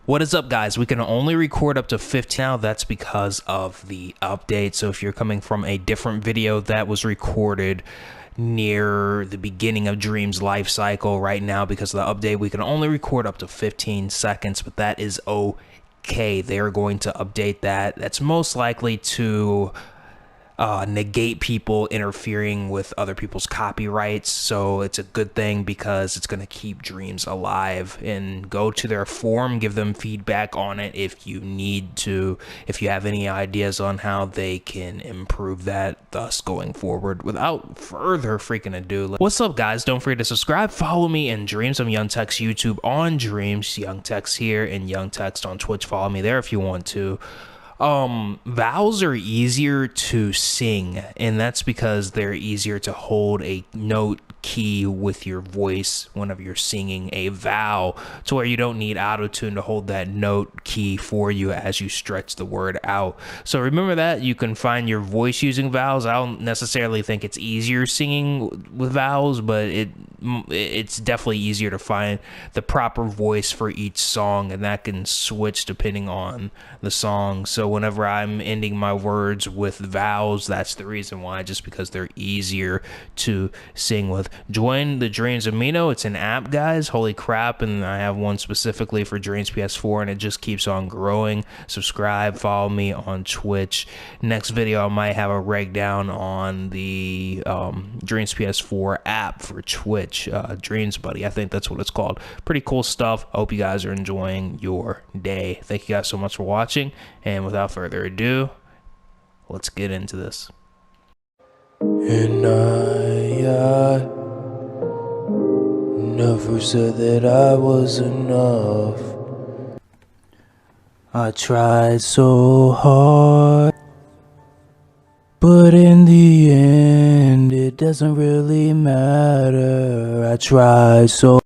What is up, guys? We can only record up to 15 now. That's because of the update. So if you're coming from a different video that was recorded near the beginning of Dream's life cycle, right now because of the update we can only record up to 15 seconds, but that is okay. They're going to update that. That's most likely to negate people interfering with other people's copyrights, so it's a good thing because it's going to keep Dreams alive. And go to their forum, give them feedback on it if you need to, if you have any ideas on how they can improve that, thus going forward. Without further freaking ado, what's up, guys? Don't forget to subscribe, follow me in Dreams. I'm Young Text YouTube on Dreams, Young Text here, and Young Text on Twitch. Follow me there if you want to. Vowels are easier to sing, and that's because they're easier to hold a note key with your voice whenever you're singing a vowel, to where you don't need autotune to hold that note key for you as you stretch the word out. So remember that you can find your voice using vowels. I don't necessarily think it's easier singing with vowels, but it's definitely easier to find the proper voice for each song, and that can switch depending on the song. So whenever I'm ending my words with vowels, that's the reason why, just because they're easier to sing with. Join the Dreams Amino. It's an app, guys. Holy crap. And I have one specifically for Dreams Ps4, and it just keeps on growing. Subscribe, follow me on Twitch. Next video I might have a breakdown on the Dreams Ps4 app for Twitch. Dreams Buddy, I think that's what it's called. Pretty cool stuff. I hope you guys are enjoying your day. Thank you guys so much for watching, and without further ado, let's get into this. And I never said that I was enough. I tried so hard, but in the end it doesn't really matter. I tried so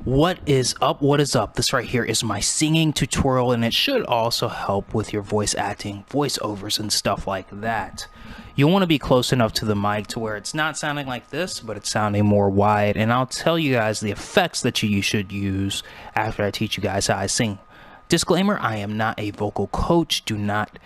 What is up? What is up? This right here is my singing tutorial, and it should also help with your voice acting, voiceovers, and stuff like that. You'll want to be close enough to the mic to where it's not sounding like this, but it's sounding more wide. And I'll tell you guys the effects that you should use after I teach you guys how I sing. Disclaimer, I am not a vocal coach. Do not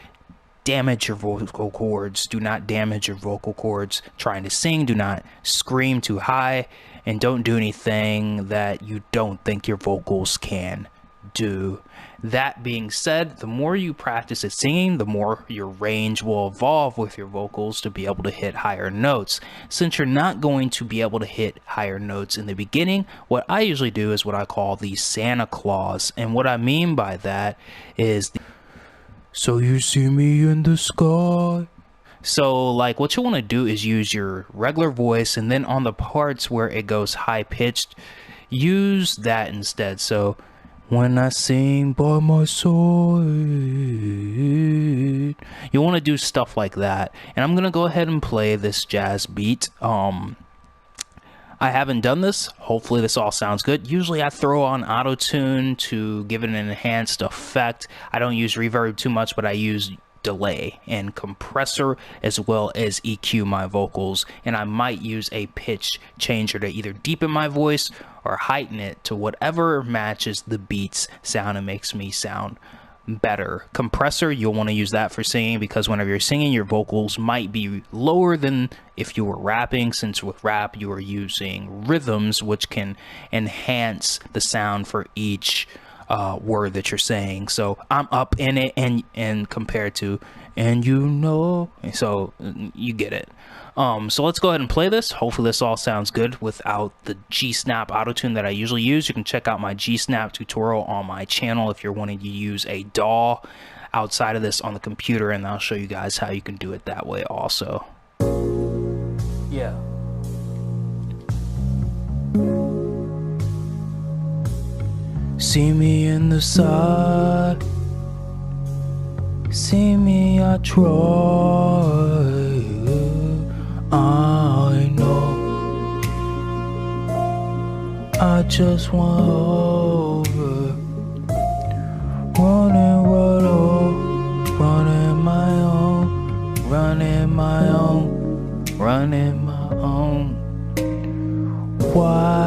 damage your vocal cords. Do not damage your vocal cords trying to sing. Do not scream too high, and don't do anything that you don't think your vocals can do. That being said, the more you practice at singing, the more your range will evolve with your vocals to be able to hit higher notes. Since you're not going to be able to hit higher notes in the beginning, what I usually do is what I call the Santa Claus. And what I mean by that is so you see me in the sky. So like what you want to do is use your regular voice, and then on the parts where it goes high pitched, use that instead. So when I sing by my side, you want to do stuff like that. And I'm gonna go ahead and play this jazz beat. I haven't done this. Hopefully this all sounds good. Usually I throw on autotune to give it an enhanced effect. I don't use reverb too much, but I use delay and compressor as well as EQ my vocals, and I might use a pitch changer to either deepen my voice or heighten it to whatever matches the beat's sound and makes me sound better. Compressor, you'll want to use that for singing, because whenever you're singing, your vocals might be lower than if you were rapping, since with rap you are using rhythms which can enhance the sound for each word that you're saying. So I'm up in it, and compared to, and you know, so you get it. So let's go ahead and play this. Hopefully this all sounds good without the G-Snap autotune that I usually use. You can check out my G-Snap tutorial on my channel if you're wanting to use a DAW outside of this on the computer, and I'll show you guys how you can do it that way also. Yeah. see me in the side, see me, I try. I know I just want over, running right off, running my own, running my own, running in my own. Why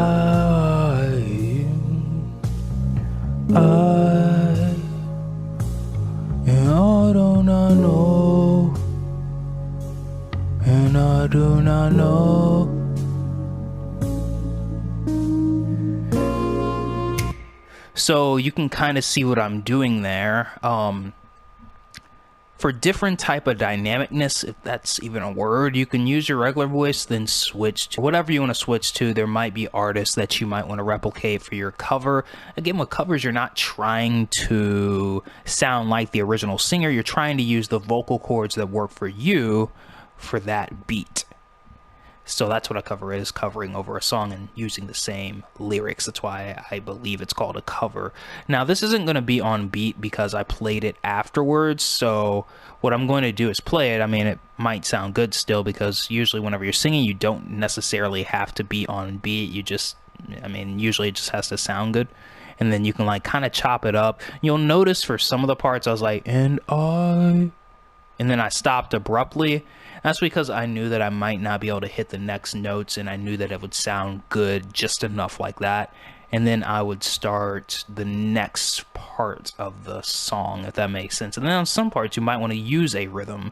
and I do not know, and I do not know. So you can kind of see what I'm doing there. For different type of dynamicness, if that's even a word, you can use your regular voice, then switch to whatever you want to switch to. There might be artists that you might want to replicate for your cover. Again, with covers, you're not trying to sound like the original singer. You're trying to use the vocal cords that work for you for that beat. So that's what a cover is, covering over a song and using the same lyrics. That's why I believe it's called a cover. Now, this isn't going to be on beat because I played it afterwards. So what I'm going to do is play it. I mean, it might sound good still because usually whenever you're singing, you don't necessarily have to be on beat. You just, I mean, usually it just has to sound good. And then you can like kind of chop it up. You'll notice for some of the parts, I was like, and then I stopped abruptly. That's because I knew that I might not be able to hit the next notes, and I knew that it would sound good just enough like that. And then I would start the next part of the song, if that makes sense. And then on some parts, you might want to use a rhythm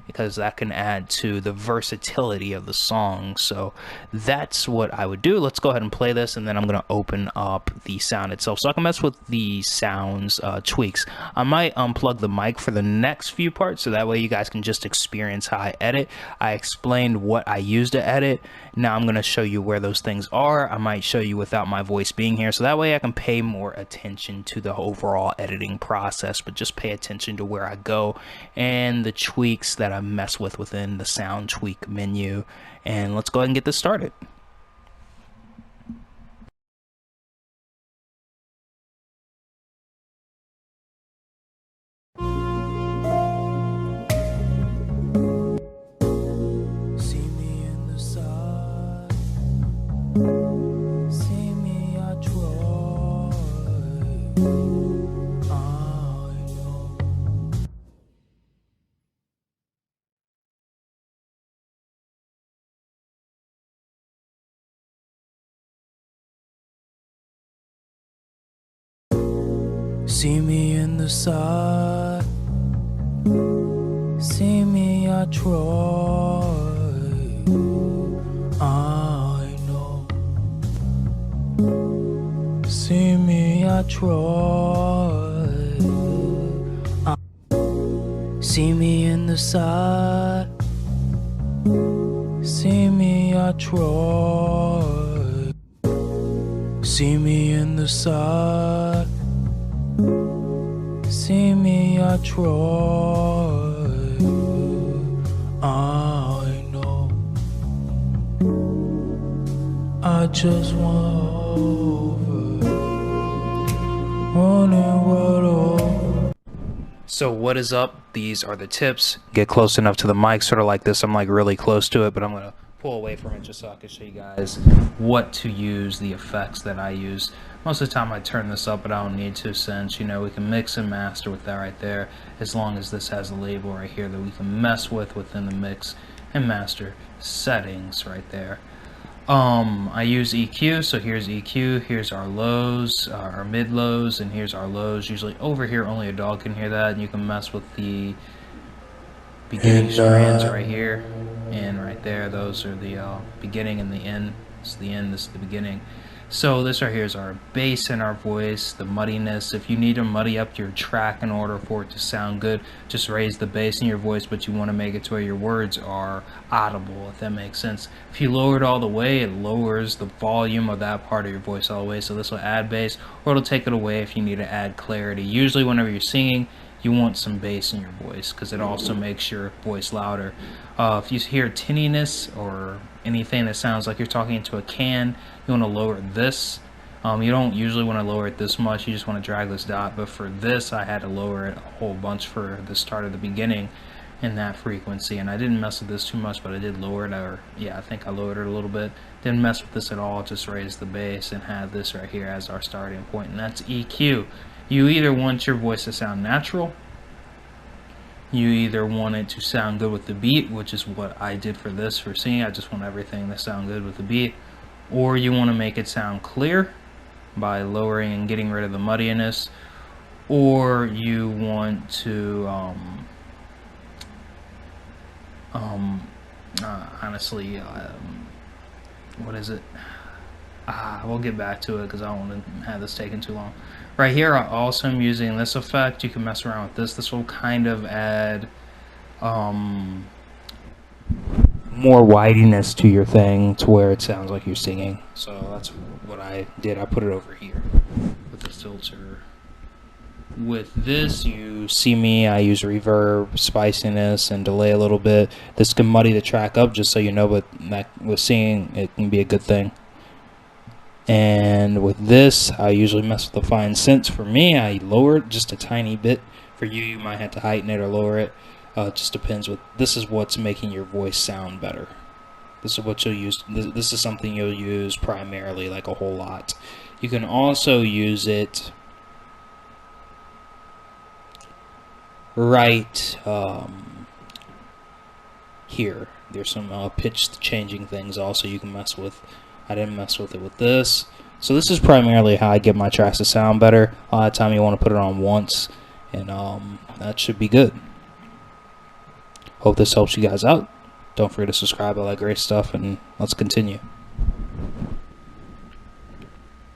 because that can add to the versatility of the song. So that's what I would do. Let's go ahead and play this, and then I'm going to open up the sound itself. So I can mess with the sounds tweaks. I might unplug the mic for the next few parts, so that way you guys can just experience how I edit. I explained what I use to edit. Now I'm going to show you where those things are. I might show you without my voice being here, so that way I can pay more attention to the overall editing process, but just pay attention to where I go and the tweaks that I mess with within the sound tweak menu. And let's go ahead and get this started. See me in the side, see me, I try, I know. See me, I try, see me in the side, see me, I try, see me in the side. See me, I try, I know. I just want over, running right over. So what is up? These are the tips. Get close enough to the mic, sort of like this. I'm like really close to it, but I'm going to pull away from it just so I can show you guys what to use, the effects that I use. Most of the time I turn this up, but I don't need to, since, you know, we can mix and master with that right there, as long as this has a label right here that we can mess with within the mix and master settings right there. I use EQ, so here's EQ, here's our lows, our mid lows, and here's our lows. Usually over here only a dog can hear that, and you can mess with the beginning strands right here and right there. Those are the beginning and the end. This is the end, this is the beginning. So this right here is our bass in our voice, the muddiness. If you need to muddy up your track in order for it to sound good, just raise the bass in your voice, but you want to make it to where your words are audible, if that makes sense. If you lower it all the way, it lowers the volume of that part of your voice all the way, so this will add bass, or it'll take it away if you need to add clarity. Usually whenever you're singing, you want some bass in your voice because it also makes your voice louder. If you hear tinniness or anything that sounds like you're talking into a can, you want to lower this. You don't usually want to lower it this much, you just want to drag this dot, but for this I had to lower it a whole bunch for the start of the beginning in that frequency, and I didn't mess with this too much, but I did lower it, or yeah, I think I lowered it a little bit. Didn't mess with this at all, just raised the bass and had this right here as our starting point, and that's EQ. You either want your voice to sound natural, You either want it to sound good with the beat, which is what I did for this for singing. I just want everything to sound good with the beat. Or you want to make it sound clear by lowering and getting rid of the muddiness. Or you want to honestly, what is it? We'll get back to it because I don't want to have this taking too long. Right here, I also am using this effect. You can mess around with this. This will kind of add more whitiness to your thing to where it sounds like you're singing. So that's what I did. I put it over here with the filter. With this, you see me, I use reverb, spiciness, and delay a little bit. This can muddy the track up, just so you know, but with singing, it can be a good thing. And with this, I usually mess with the fine synths. For me, I lower it just a tiny bit. For you, you might have to heighten it or lower it. It just depends. This is what's making your voice sound better. This is what you'll use. This is something you'll use primarily, like a whole lot. You can also use it right here. There's some pitch changing things also you can mess with. I didn't mess with it with this. So this is primarily how I get my tracks to sound better. A lot of time you want to put it on once, and that should be good. Hope this helps you guys out. Don't forget to subscribe. I like great stuff, and let's continue.